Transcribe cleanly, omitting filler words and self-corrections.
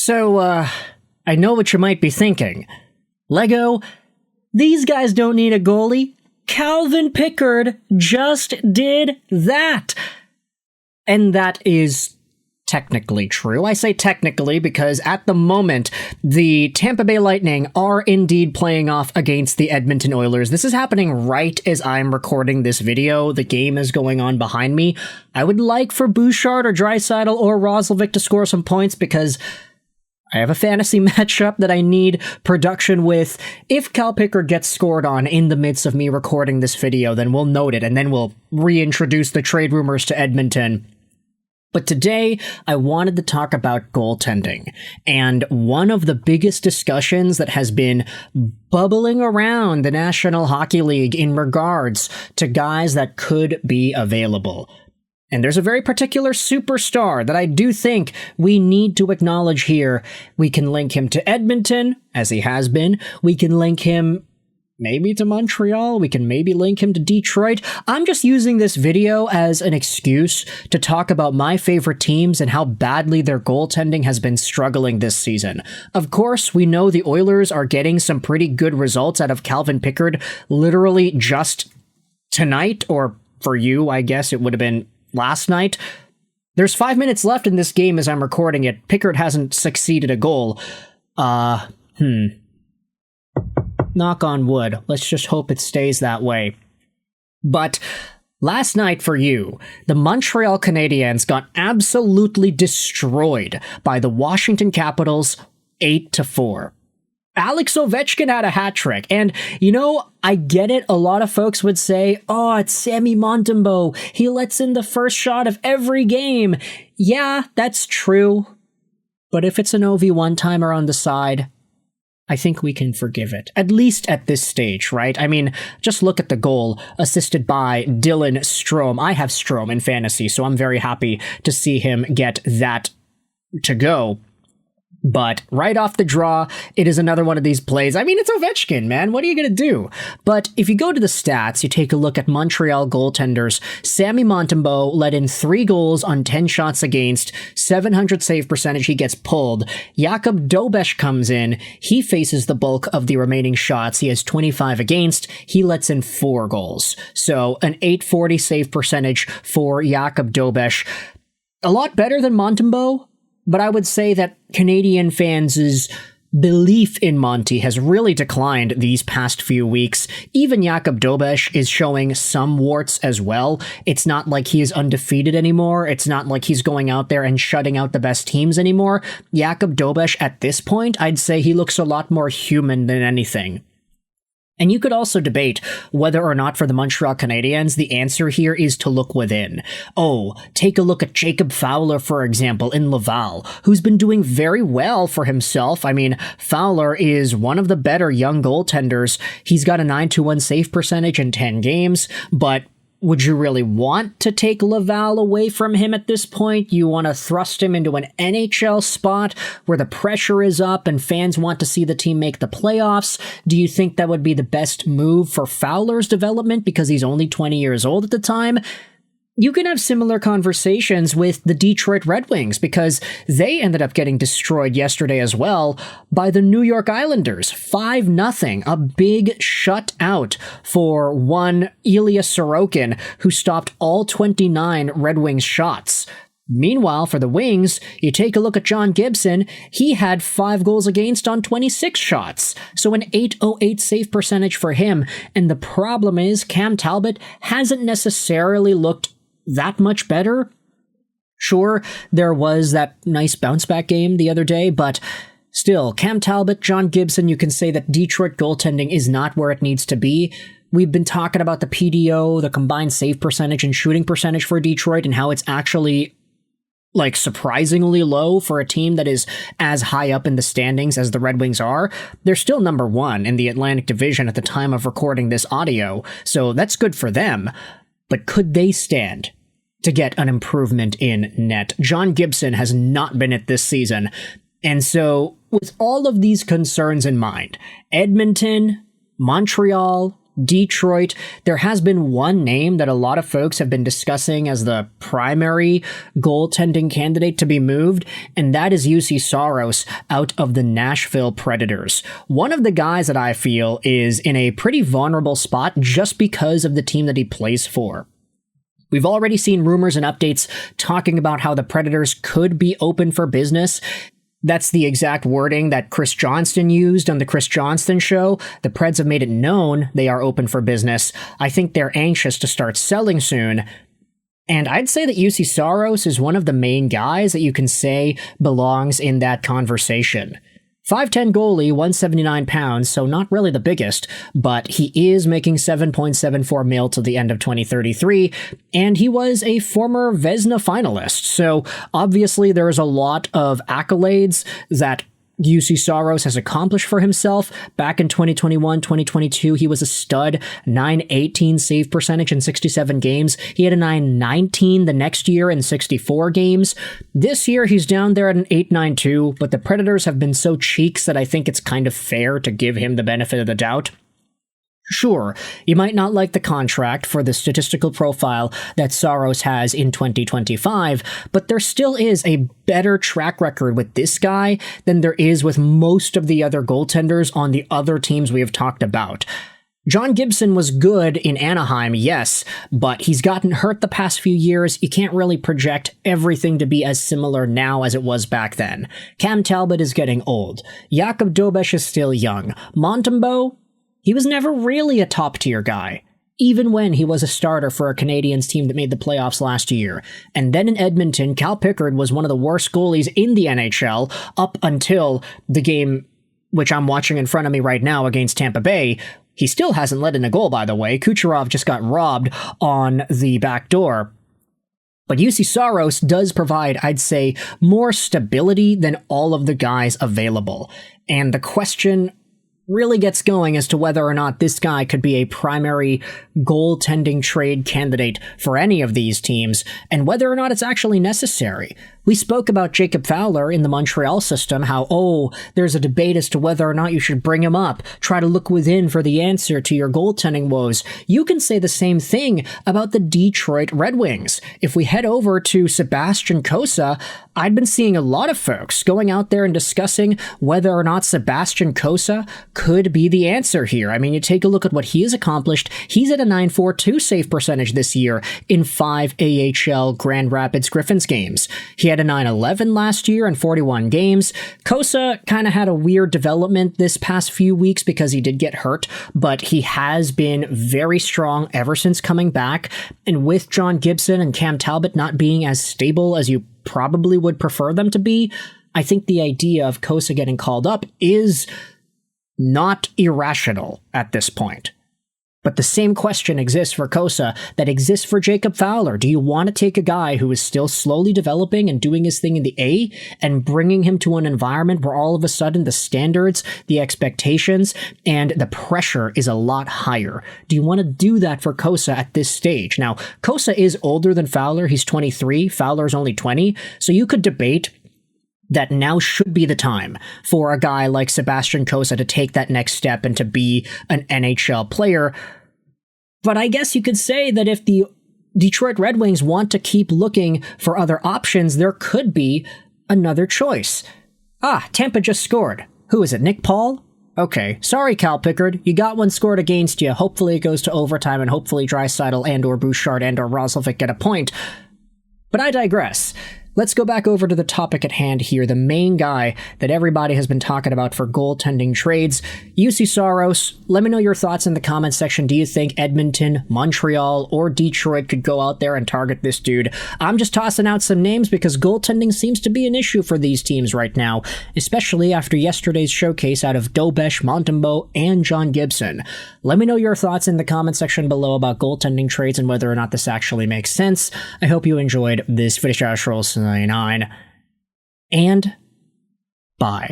So, I know what you might be thinking. Lego, these guys don't need a goalie. Calvin Pickard just did that. And that is technically true. I say technically because at the moment, the Tampa Bay Lightning are indeed playing off against the Edmonton Oilers. This is happening right as I'm recording this video. The game is going on behind me. I would like for Bouchard or Draisaitl or Roslovic to score some points because I have a fantasy matchup that I need production with. If Cal Pickard gets scored on in the midst of me recording this video, then we'll note it, and then we'll reintroduce the trade rumors to Edmonton. But today, I wanted to talk about goaltending, and one of the biggest discussions that has been bubbling around the National Hockey League in regards to guys that could be available. And there's a very particular superstar that I do think we need to acknowledge here. We can link him to Edmonton, as he has been. We can link him maybe to Montreal. We can maybe link him to Detroit. I'm just using this video as an excuse to talk about my favorite teams and how badly their goaltending has been struggling this season. Of course, we know the Oilers are getting some pretty good results out of Calvin Pickard literally just tonight, or for you, I guess it would have been last night. There's 5 minutes left in this game as I'm recording it. Pickard hasn't succeeded a goal. Knock on wood. Let's just hope it stays that way. But last night for you, the Montreal Canadiens got absolutely destroyed by the Washington Capitals 8-4. Alex Ovechkin had a hat trick, and you know, I get it. A lot of folks would say, oh, it's Sammy Montembeault. He lets in the first shot of every game. Yeah, that's true. But if it's an OV one-timer on the side, I think we can forgive it, at least at this stage, right? I mean, just look at the goal assisted by Dylan Strome. I have Strome in fantasy, so I'm very happy to see him get that to go. But right off the draw, it is another one of these plays. I mean, it's Ovechkin, man. What are you going to do? But if you go to the stats, you take a look at Montreal goaltenders. Sammy Montembeault let in 3 goals on 10 shots against, 700 save percentage. He gets pulled. Jakub Dobeš comes in. He faces the bulk of the remaining shots. He has 25 against. He lets in 4 goals. So an 840 save percentage for Jakub Dobeš. A lot better than Montembeault. But I would say that Canadian fans' belief in Monty has really declined these past few weeks. Even Jakub Dobeš is showing some warts as well. It's not like he is undefeated anymore. It's not like he's going out there and shutting out the best teams anymore. Jakub Dobeš, at this point, I'd say he looks a lot more human than anything. And you could also debate whether or not for the Montreal Canadiens, the answer here is to look within. Oh, take a look at Jacob Fowler, for example, in Laval, who's been doing very well for himself. I mean, Fowler is one of the better young goaltenders. He's got a 9-1 save percentage in 10 games, but would you really want to take Laval away from him at this point? You want to thrust him into an NHL spot where the pressure is up and fans want to see the team make the playoffs? Do you think that would be the best move for Fowler's development because he's only 20 years old at the time? You can have similar conversations with the Detroit Red Wings because they ended up getting destroyed yesterday as well by the New York Islanders. 5-0, a big shutout for one Ilya Sorokin, who stopped all 29 Red Wings shots. Meanwhile, for the Wings, you take a look at John Gibson. He had 5 goals against on 26 shots, so an 808 save percentage for him. And the problem is Cam Talbot hasn't necessarily looked that much better. Sure, there was that nice bounce back game the other day, but still, Cam Talbot, John Gibson, you can say that Detroit goaltending is not where it needs to be. We've been talking about the PDO, the combined save percentage and shooting percentage for Detroit, and how it's actually surprisingly low for a team that is as high up in the standings as the Red Wings are. They're still number 1 in the Atlantic Division at the time of recording this audio, so that's good for them. But could they stand to get an improvement in net? John Gibson has not been it this season. And so with all of these concerns in mind, Edmonton, Montreal, Detroit, there has been one name that a lot of folks have been discussing as the primary goaltending candidate to be moved, and that is Juuse Saros out of the Nashville Predators. One of the guys that I feel is in a pretty vulnerable spot just because of the team that he plays for. We've already seen rumors and updates talking about how the Predators could be open for business. That's the exact wording that Chris Johnston used on the Chris Johnston show. The Preds have made it known they are open for business. I think they're anxious to start selling soon. And I'd say that Juuse Saros is one of the main guys that you can say belongs in that conversation. 5'10 goalie, 179 pounds, so not really the biggest, but he is making $7.74 million till the end of 2033, and he was a former Vezina finalist, so obviously there is a lot of accolades that Juuse Saros has accomplished for himself. Back in 2021, 2022, he was a stud, 918 save percentage in 67 games. He had a 919 the next year in 64 games. This year, he's down there at an 892, but the Predators have been so cheeks that I think it's kind of fair to give him the benefit of the doubt. Sure, you might not like the contract for the statistical profile that Saros has in 2025, but there still is a better track record with this guy than there is with most of the other goaltenders on the other teams we have talked about. John Gibson was good in Anaheim, yes, but he's gotten hurt the past few years. You can't really project everything to be as similar now as it was back then. Cam Talbot is getting old. Jakub Dobeš is still young. Montembeault? He was never really a top-tier guy, even when he was a starter for a Canadiens team that made the playoffs last year. And then in Edmonton, Cal Pickard was one of the worst goalies in the NHL up until the game, which I'm watching in front of me right now against Tampa Bay. He still hasn't let in a goal, by the way. Kucherov just got robbed on the back door. But Juuse Saros does provide, I'd say, more stability than all of the guys available. And the question really gets going as to whether or not this guy could be a primary goaltending trade candidate for any of these teams, and whether or not it's actually necessary. We spoke about Jacob Fowler in the Montreal system, how, there's a debate as to whether or not you should bring him up, try to look within for the answer to your goaltending woes. You can say the same thing about the Detroit Red Wings. If we head over to Sebastian Cossa, I'd been seeing a lot of folks going out there and discussing whether or not Sebastian Cossa could be the answer here. I mean, you take a look at what he has accomplished. He's at a .942 save percentage this year in 5 AHL Grand Rapids Griffins games. He had a .911 last year in 41 games. Cossa kind of had a weird development this past few weeks because he did get hurt, but he has been very strong ever since coming back. And with John Gibson and Cam Talbot not being as stable as you probably would prefer them to be, I think the idea of Cossa getting called up is not irrational at this point. But the same question exists for Cossa that exists for Jacob Fowler. Do you want to take a guy who is still slowly developing and doing his thing in the A and bringing him to an environment where all of a sudden the standards, the expectations, and the pressure is a lot higher? Do you want to do that for Cossa at this stage? Now, Cossa is older than Fowler. He's 23. Fowler's only 20. So you could debate that now should be the time for a guy like Sebastian Cossa to take that next step and to be an NHL player. But I guess you could say that if the Detroit Red Wings want to keep looking for other options, there could be another choice. Tampa just scored. Who is it, Nick Paul? Okay, sorry Cal Pickard, you got one scored against you. Hopefully it goes to overtime and hopefully Draisaitl and or Bouchard and or Roslovic get a point. But I digress. Let's go back over to the topic at hand here, the main guy that everybody has been talking about for goaltending trades, Juuse Saros. Let me know your thoughts in the comments section. Do you think Edmonton, Montreal, or Detroit could go out there and target this dude? I'm just tossing out some names because goaltending seems to be an issue for these teams right now, especially after yesterday's showcase out of Dobeš, Montembeault, and John Gibson. Let me know your thoughts in the comment section below about goaltending trades and whether or not this actually makes sense. I hope you enjoyed this video. And bye.